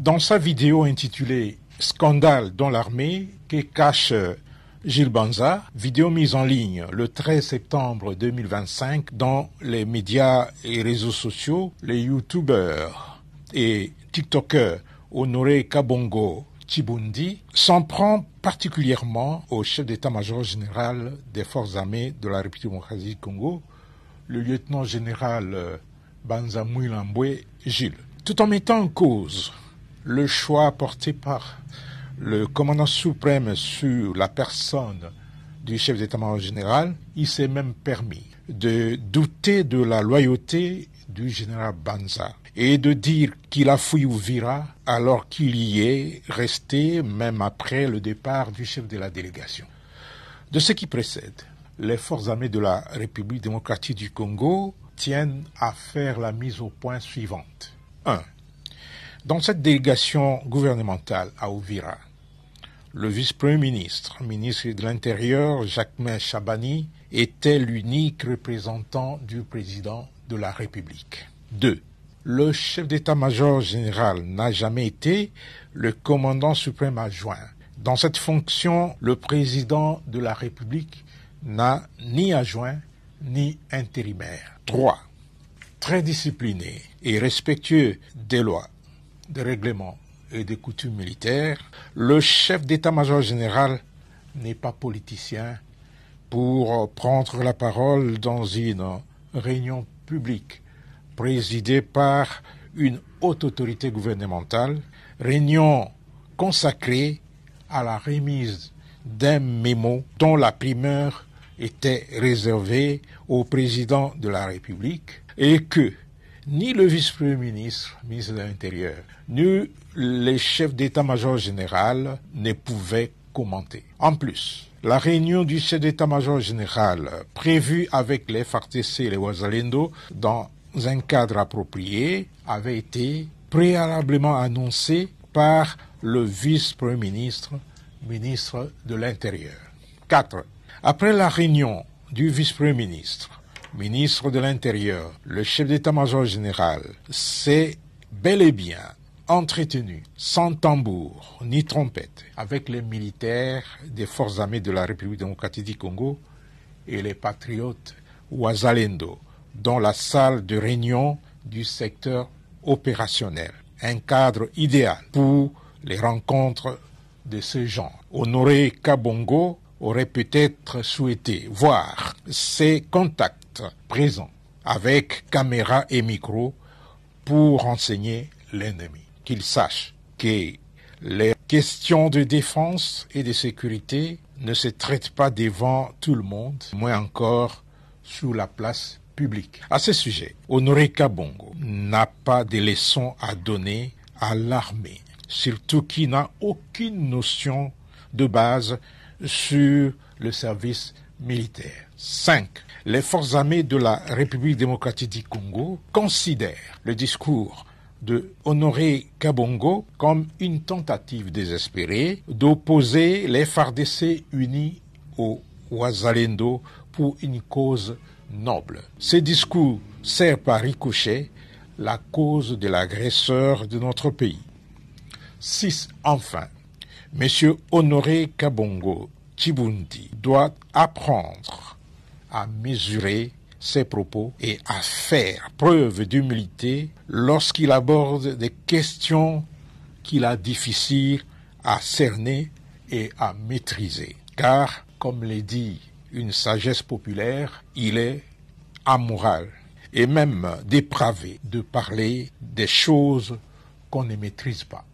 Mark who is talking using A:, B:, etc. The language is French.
A: Dans sa vidéo intitulée « Scandale dans l'armée » que cache Gilles Banza, vidéo mise en ligne le 13 septembre 2025 dans les médias et réseaux sociaux, les youtubeurs et tiktokers Honoré Kabongo Chibundi s'en prend particulièrement au chef d'état-major général des forces armées de la République démocratique du Congo, le lieutenant-général Banza Mouilambwe Gilles, tout en mettant en cause le choix porté par le commandant suprême sur la personne du chef d'état-major général. Il s'est même permis de douter de la loyauté du général Banza et de dire qu'il a fui Uvira alors qu'il y est resté même après le départ du chef de la délégation. De ce qui précède, les forces armées de la République démocratique du Congo tiennent à faire la mise au point suivante. 1. Dans cette délégation gouvernementale à Uvira, le vice-premier ministre, ministre de l'Intérieur, Jacquemain Chabani, était l'unique représentant du président de la République. 2. Le chef d'état-major général n'a jamais été le commandant suprême adjoint. Dans cette fonction, le président de la République n'a ni adjoint ni intérimaire. 3. Très discipliné et respectueux des lois, des règlements et des coutumes militaires, le chef d'état-major général n'est pas politicien pour prendre la parole dans une réunion publique présidée par une haute autorité gouvernementale, réunion consacrée à la remise d'un mémo dont la primeur était réservée au président de la République et que ni le vice-premier ministre, ministre de l'Intérieur, ni les chefs d'état-major général ne pouvaient commenter. En plus, la réunion du chef d'état-major général prévue avec les FARDC et les Wazalendo dans un cadre approprié avait été préalablement annoncée par le vice-premier ministre, ministre de l'Intérieur. 4. Après la réunion du vice-premier ministre, ministre de l'Intérieur, le chef d'état-major général s'est bel et bien entretenu sans tambour ni trompette avec les militaires des forces armées de la République démocratique du Congo et les patriotes Wazalendo dans la salle de réunion du secteur opérationnel. Un cadre idéal pour les rencontres de ce genre. Honoré Kabongo aurait peut-être souhaité voir ces contacts présents avec caméra et micro pour renseigner l'ennemi. Qu'il sache que les questions de défense et de sécurité ne se traitent pas devant tout le monde, moins encore sur la place publique. À ce sujet, Honoré Kabongo n'a pas de leçons à donner à l'armée, surtout qui n'a aucune notion de base sur le service militaire. 5. Les forces armées de la République démocratique du Congo considèrent le discours de Honoré Kabongo comme une tentative désespérée d'opposer les FARDC unis aux Wazalendo pour une cause noble. Ce discours sert par ricochet la cause de l'agresseur de notre pays. 6. Enfin, M. Honoré Kabongo Chibundi doit apprendre à mesurer ses propos et à faire preuve d'humilité lorsqu'il aborde des questions qu'il a difficiles à cerner et à maîtriser. Car, comme le dit une sagesse populaire, il est amoral et même dépravé de parler des choses qu'on ne maîtrise pas.